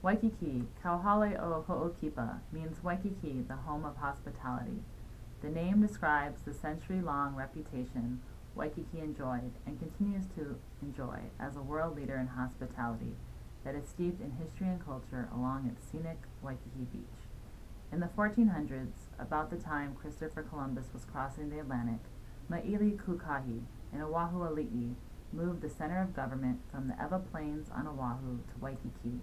Waikiki, Kauhale o Ho'okipa, means Waikiki, the home of hospitality. The name describes the century-long reputation Waikiki enjoyed and continues to enjoy as a world leader in hospitality that is steeped in history and culture along its scenic Waikiki beach. In the 1400s, about the time Christopher Columbus was crossing the Atlantic, Maili Kukahi and Oahu Ali'i moved the center of government from the Ewa Plains on Oahu to Waikiki.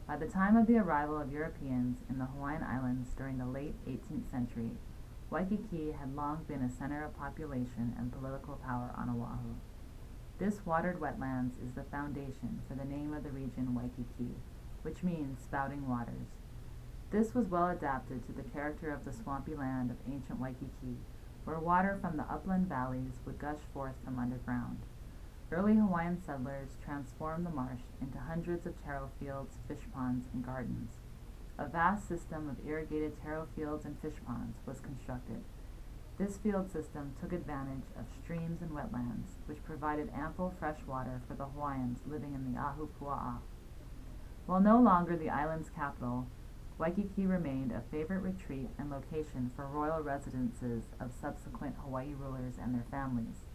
By the time of the arrival of Europeans in the Hawaiian Islands during the late 18th century, Waikiki had long been a center of population and political power on Oahu. This watered wetlands is the foundation for the name of the region Waikiki, which means spouting waters. This was well adapted to the character of the swampy land of ancient Waikiki, where water from the upland valleys would gush forth from underground. Early Hawaiian settlers transformed the marsh into hundreds of taro fields, fish ponds, and gardens. A vast system of irrigated taro fields and fish ponds was constructed. This field system took advantage of streams and wetlands, which provided ample fresh water for the Hawaiians living in the Ahupua'a. While no longer the island's capital, Waikiki remained a favorite retreat and location for royal residences of subsequent Hawaii rulers and their families.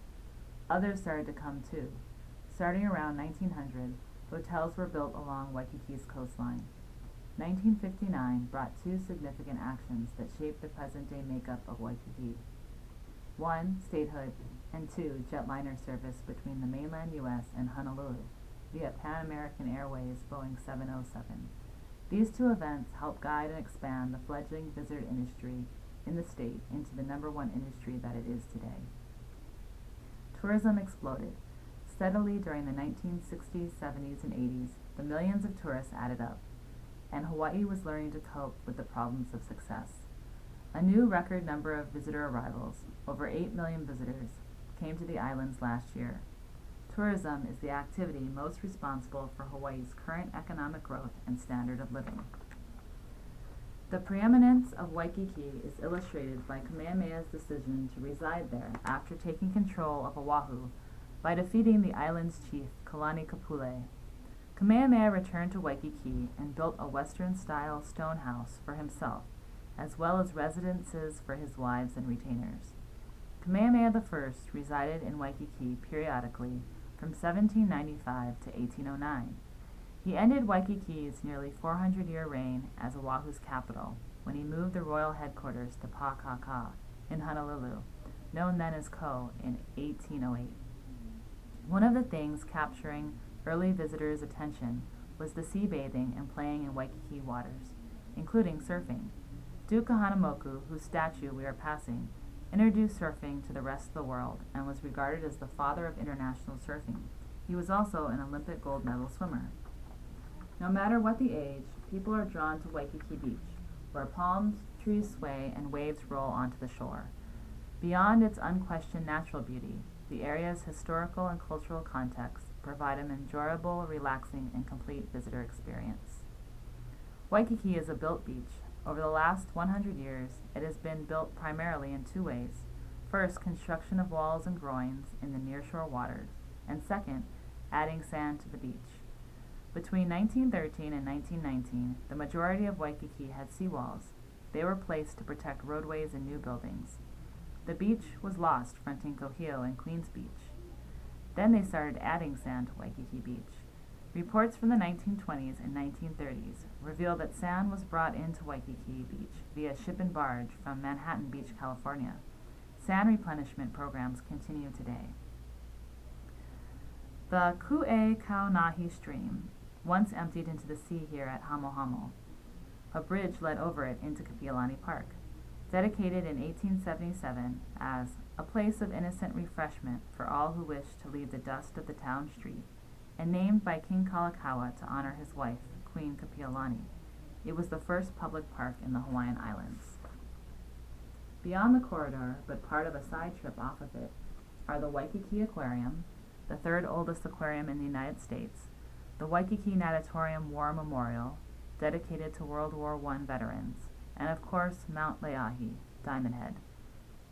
Others started to come too. Starting around 1900, hotels were built along Waikiki's coastline. 1959 brought two significant actions that shaped the present-day makeup of Waikiki. One, statehood, and two, jetliner service between the mainland U.S. and Honolulu via Pan American Airways Boeing 707. These two events helped guide and expand the fledgling visitor industry in the state into the #1 industry that it is today. Tourism exploded. Steadily during the 1960s, 70s, and 80s, the millions of tourists added up, and Hawaii was learning to cope with the problems of success. A new record number of visitor arrivals, over 8 million visitors, came to the islands last year. Tourism is the activity most responsible for Hawaii's current economic growth and standard of living. The preeminence of Waikiki is illustrated by Kamehameha's decision to reside there after taking control of Oahu by defeating the island's chief, Kalani Kapule. Kamehameha returned to Waikiki and built a Western-style stone house for himself, as well as residences for his wives and retainers. Kamehameha I resided in Waikiki periodically from 1795 to 1809. He ended Waikiki's nearly 400-year reign as Oahu's capital when he moved the royal headquarters to Pakaka in Honolulu, known then as Ko, in 1808. One of the things capturing early visitors' attention was the sea bathing and playing in Waikiki waters, including surfing. Duke Kahanamoku, whose statue we are passing, introduced surfing to the rest of the world and was regarded as the father of international surfing. He was also an Olympic gold medal swimmer. No matter what the age, people are drawn to Waikiki Beach, where palm trees sway and waves roll onto the shore. Beyond its unquestioned natural beauty, the area's historical and cultural context provide an enjoyable, relaxing, and complete visitor experience. Waikiki is a built beach. Over the last 100 years, it has been built primarily in two ways. First, construction of walls and groins in the nearshore waters, and second, adding sand to the beach. Between 1913 and 1919, the majority of Waikiki had seawalls. They were placed to protect roadways and new buildings. The beach was lost fronting Kohio and Queens Beach. Then they started adding sand to Waikiki Beach. Reports from the 1920s and 1930s reveal that sand was brought into Waikiki Beach via ship and barge from Manhattan Beach, California. Sand replenishment programs continue today. The Ku'e Kaunahi stream once emptied into the sea here at Hamohamo. A bridge led over it into Kapiolani Park. Dedicated in 1877 as a place of innocent refreshment for all who wished to leave the dust of the town street, and named by King Kalakaua to honor his wife, Queen Kapiolani. It was the first public park in the Hawaiian Islands. Beyond the corridor, but part of a side trip off of it, are the Waikiki Aquarium, the third oldest aquarium in the United States, the Waikiki Natatorium War Memorial, dedicated to World War I veterans, and of course Mount Leahi, Diamond Head.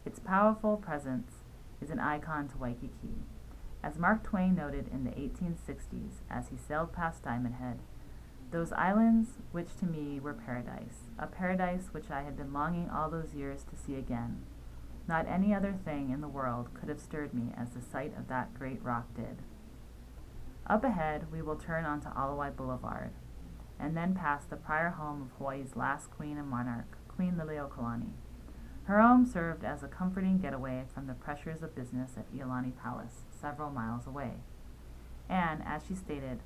Its powerful presence is an icon to Waikiki. As Mark Twain noted in the 1860s as he sailed past Diamond Head, Those islands which to me were paradise, a paradise which I had been longing all those years to see again. Not any other thing in the world could have stirred me as the sight of that great rock did. Up ahead, we will turn onto Alawai Boulevard, and then pass the prior home of Hawaii's last queen and monarch, Queen Liliuokalani. Her home served as a comforting getaway from the pressures of business at Iolani Palace, several miles away. And, as she stated,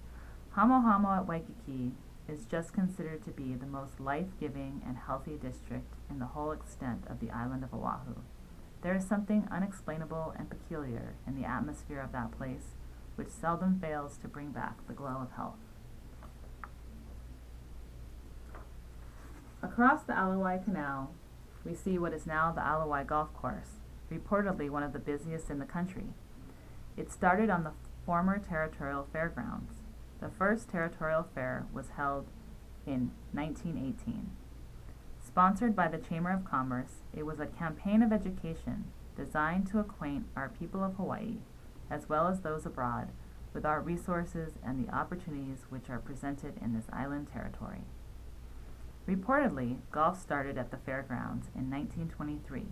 Hamo Hamo at Waikiki is just considered to be the most life-giving and healthy district in the whole extent of the island of Oahu. There is something unexplainable and peculiar in the atmosphere of that place, which seldom fails to bring back the glow of health. Across the Alawai Canal, we see what is now the Alawai Golf Course, reportedly one of the busiest in the country. It started on the former territorial fairgrounds. The first territorial fair was held in 1918. Sponsored by the Chamber of Commerce, it was a campaign of education designed to acquaint our people of Hawaii, as well as those abroad, with our resources and the opportunities which are presented in this island territory. Reportedly, golf started at the fairgrounds in 1923,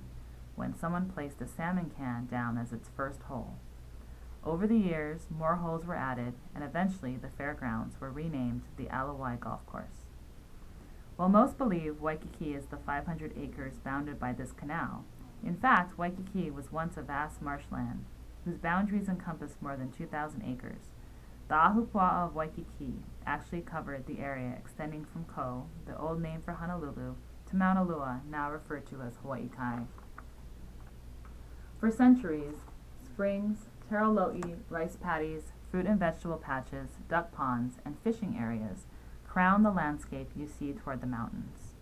when someone placed a salmon can down as its first hole. Over the years, more holes were added, and eventually the fairgrounds were renamed the Alawai Golf Course. While most believe Waikiki is the 500 acres bounded by this canal, in fact, Waikiki was once a vast marshland, whose boundaries encompassed more than 2,000 acres. The Ahupua'a of Waikiki actually covered the area extending from Ko, the old name for Honolulu, to Mauna Loa, now referred to as Hawaii Kai. For centuries, springs, taro lo'i, rice paddies, fruit and vegetable patches, duck ponds, and fishing areas crown the landscape you see toward the mountains.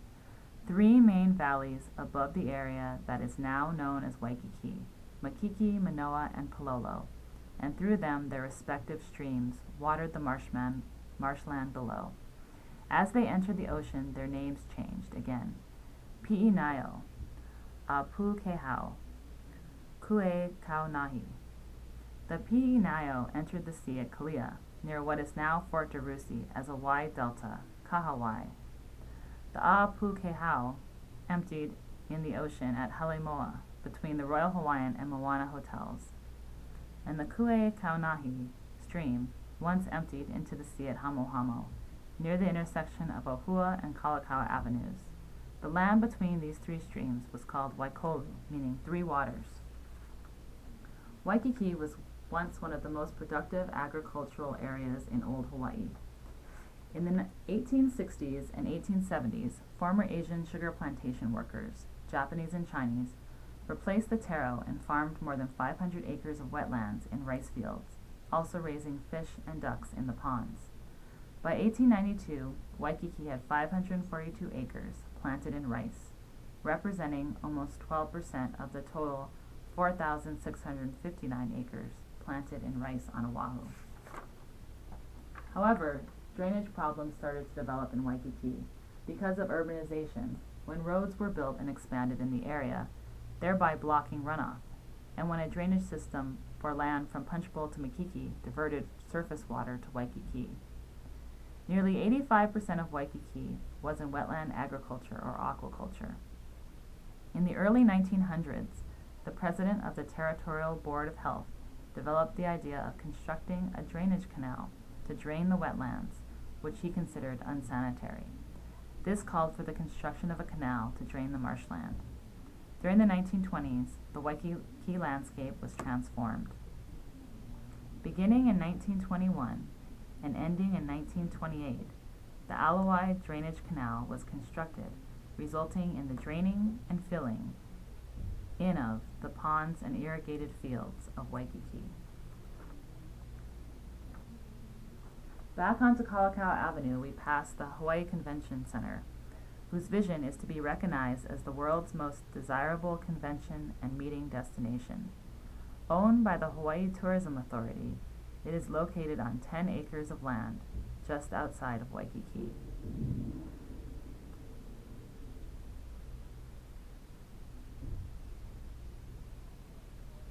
Three main valleys above the area that is now known as Waikiki, Makiki, Manoa, and Palolo, and through them their respective streams watered the marshland below. As they entered the ocean, their names changed again. Pi'inaio, Apukehau, Kue Kaunahi. The Pi'inaio entered the sea at Kalia, near what is now Fort DeRusi, as a wide delta, Kahawai. The Apukehau emptied in the ocean at Halemoa, between the Royal Hawaiian and Moana hotels. And the Kue Kaunahi stream once emptied into the sea at Hamohamo, near the intersection of Ohua and Kalakaua avenues. The land between these three streams was called Waikolu, meaning three waters. Waikiki was once one of the most productive agricultural areas in old Hawaii. In the 1860s and 1870s, former Asian sugar plantation workers, Japanese and Chinese, replaced the taro and farmed more than 500 acres of wetlands in rice fields, also raising fish and ducks in the ponds. By 1892, Waikiki had 542 acres planted in rice, representing almost 12% of the total 4,659 acres planted in rice on Oahu. However, drainage problems started to develop in Waikiki because of urbanization, when roads were built and expanded in the area, thereby blocking runoff, and when a drainage system for land from Punchbowl to Makiki diverted surface water to Waikiki. Nearly 85% of Waikiki was in wetland agriculture or aquaculture. In the early 1900s, the president of the Territorial Board of Health developed the idea of constructing a drainage canal to drain the wetlands, which he considered unsanitary. This called for the construction of a canal to drain the marshland. During the 1920s, the Waikiki landscape was transformed. Beginning in 1921 and ending in 1928, the Alawai Drainage Canal was constructed, resulting in the draining and filling in of the ponds and irrigated fields of Waikiki. Back onto Kalakaua Avenue, we pass the Hawaii Convention Center, whose vision is to be recognized as the world's most desirable convention and meeting destination. Owned by the Hawaii Tourism Authority, it is located on 10 acres of land just outside of Waikiki.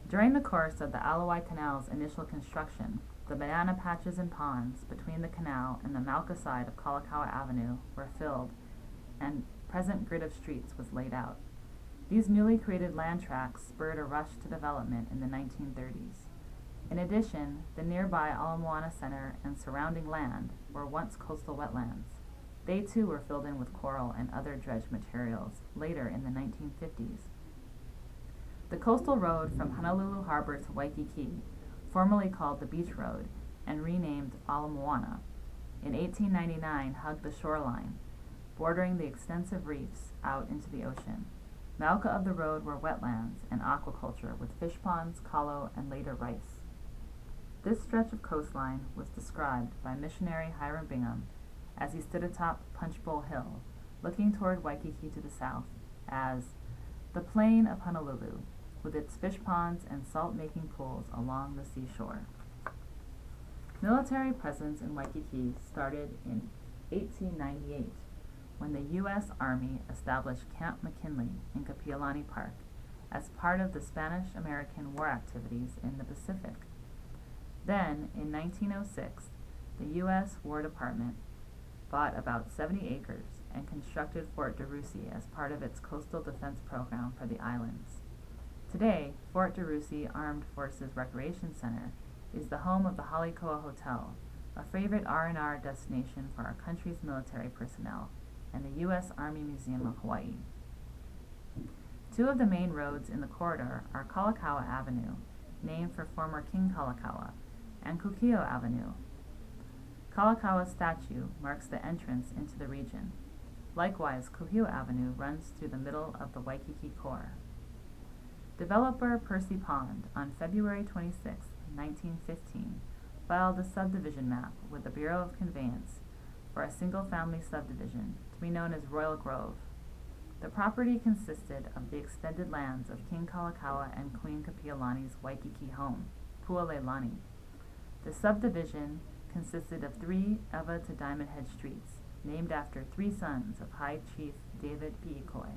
During the course of the Alawai Canal's initial construction, the banana patches and ponds between the canal and the Malka side of Kalakaua Avenue were filled, and present grid of streets was laid out. These newly created land tracts spurred a rush to development in the 1930s. In addition, the nearby Ala Moana Center and surrounding land were once coastal wetlands. They too were filled in with coral and other dredged materials later in the 1950s. The coastal road from Honolulu Harbor to Waikiki, formerly called the Beach Road and renamed Ala Moana, in 1899 hugged the shoreline, bordering the extensive reefs out into the ocean. Malka of the road were wetlands and aquaculture with fish ponds, kalo, and later rice. This stretch of coastline was described by missionary Hiram Bingham as he stood atop Punchbowl Hill, looking toward Waikiki to the south, as the plain of Honolulu, with its fish ponds and salt-making pools along the seashore. Military presence in Waikiki started in 1898, when the U.S. Army established Camp McKinley in Kapiolani Park as part of the Spanish-American War activities in the Pacific. Then, in 1906, the U.S. War Department bought about 70 acres and constructed Fort DeRussy as part of its coastal defense program for the islands. Today, Fort DeRussy Armed Forces Recreation Center is the home of the Halikoa Hotel, a favorite R&R destination for our country's military personnel, and the U.S. Army Museum of Hawaii. Two of the main roads in the corridor are Kalakaua Avenue, named for former King Kalakaua, and Kukio Avenue. Kalakaua's statue marks the entrance into the region. Likewise, Kuhio Avenue runs through the middle of the Waikiki core. Developer Percy Pond, on February 26, 1915, filed a subdivision map with the Bureau of Conveyance for a single-family subdivision to be known as Royal Grove. The property consisted of the extended lands of King Kalakaua and Queen Kapiolani's Waikiki home, Pualelani. The subdivision consisted of 3 Ewa to Diamond Head streets, named after 3 sons of High Chief David Pi'ikoi.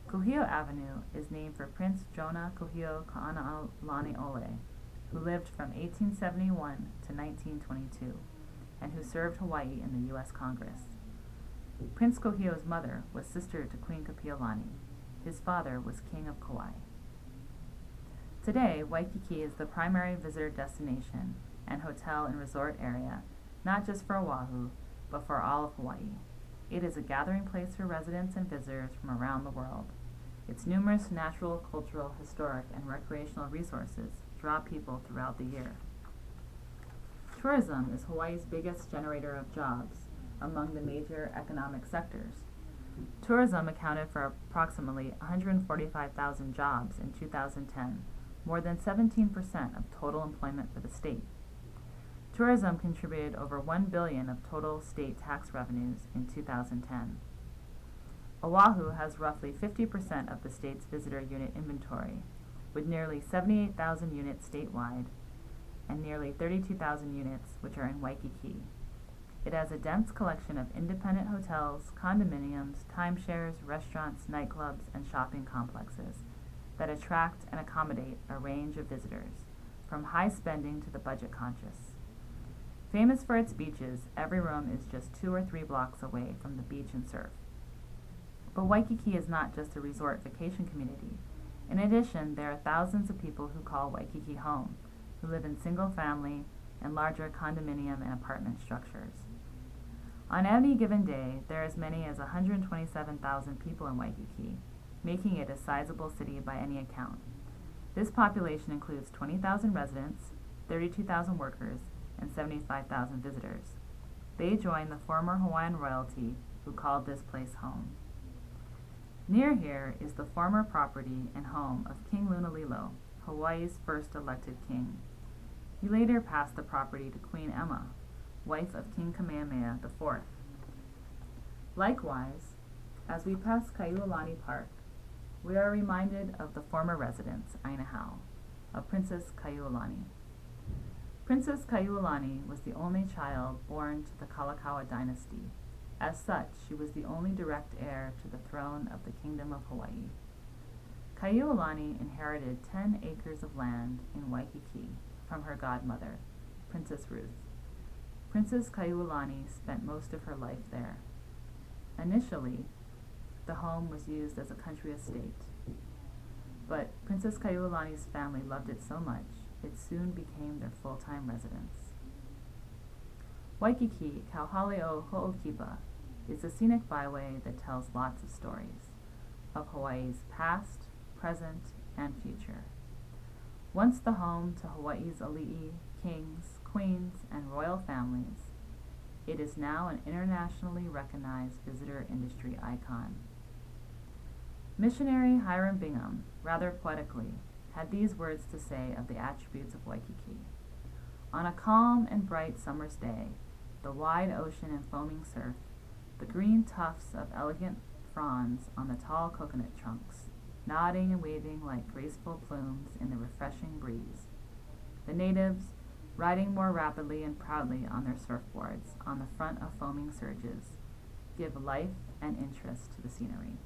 Kuhio Avenue is named for Prince Jonah Kuhio Ka'ana'alani who lived from 1871 to 1922, and who served Hawaii in the U.S. Congress. Prince Kuhio's mother was sister to Queen Kapiolani. His father was King of Kauai. Today, Waikiki is the primary visitor destination and hotel and resort area, not just for Oahu, but for all of Hawaii. It is a gathering place for residents and visitors from around the world. Its numerous natural, cultural, historic, and recreational resources draw people throughout the year. Tourism is Hawaii's biggest generator of jobs among the major economic sectors. Tourism accounted for approximately 145,000 jobs in 2010, more than 17% of total employment for the state. Tourism contributed over $1 billion of total state tax revenues in 2010. Oahu has roughly 50% of the state's visitor unit inventory, with nearly 78,000 units statewide and nearly 32,000 units which are in Waikiki. It has a dense collection of independent hotels, condominiums, timeshares, restaurants, nightclubs, and shopping complexes that attract and accommodate a range of visitors, from high spending to the budget conscious. Famous for its beaches, every room is just 2 or 3 blocks away from the beach and surf. But Waikiki is not just a resort vacation community. In addition, there are thousands of people who call Waikiki home, who live in single-family and larger condominium and apartment structures. On any given day, there are as many as 127,000 people in Waikiki, making it a sizable city by any account. This population includes 20,000 residents, 32,000 workers, and 75,000 visitors. They join the former Hawaiian royalty who called this place home. Near here is the former property and home of King Lunalilo, Hawaii's first elected king. He later passed the property to Queen Emma, wife of King Kamehameha IV. Likewise, as we pass Kaiulani Park, we are reminded of the former residence, Ainahau, of Princess Kaiulani. Princess Kaiulani was the only child born to the Kalakaua dynasty. As such, she was the only direct heir to the throne of the Kingdom of Hawaii. Kaiulani inherited 10 acres of land in Waikiki from her godmother, Princess Ruth. Princess Kaiulani spent most of her life there. Initially, the home was used as a country estate, but Princess Kaiulani's family loved it so much, it soon became their full-time residence. Waikiki, Kauhale Ho'okipa, is a scenic byway that tells lots of stories of Hawaii's past, present, and future. Once the home to Hawaii's ali'i, kings, queens, and royal families, it is now an internationally recognized visitor industry icon. Missionary Hiram Bingham, rather poetically, had these words to say of the attributes of Waikiki. On a calm and bright summer's day, the wide ocean and foaming surf, the green tufts of elegant fronds on the tall coconut trunks, nodding and waving like graceful plumes in the refreshing breeze. The natives, riding more rapidly and proudly on their surfboards on the front of foaming surges, give life and interest to the scenery.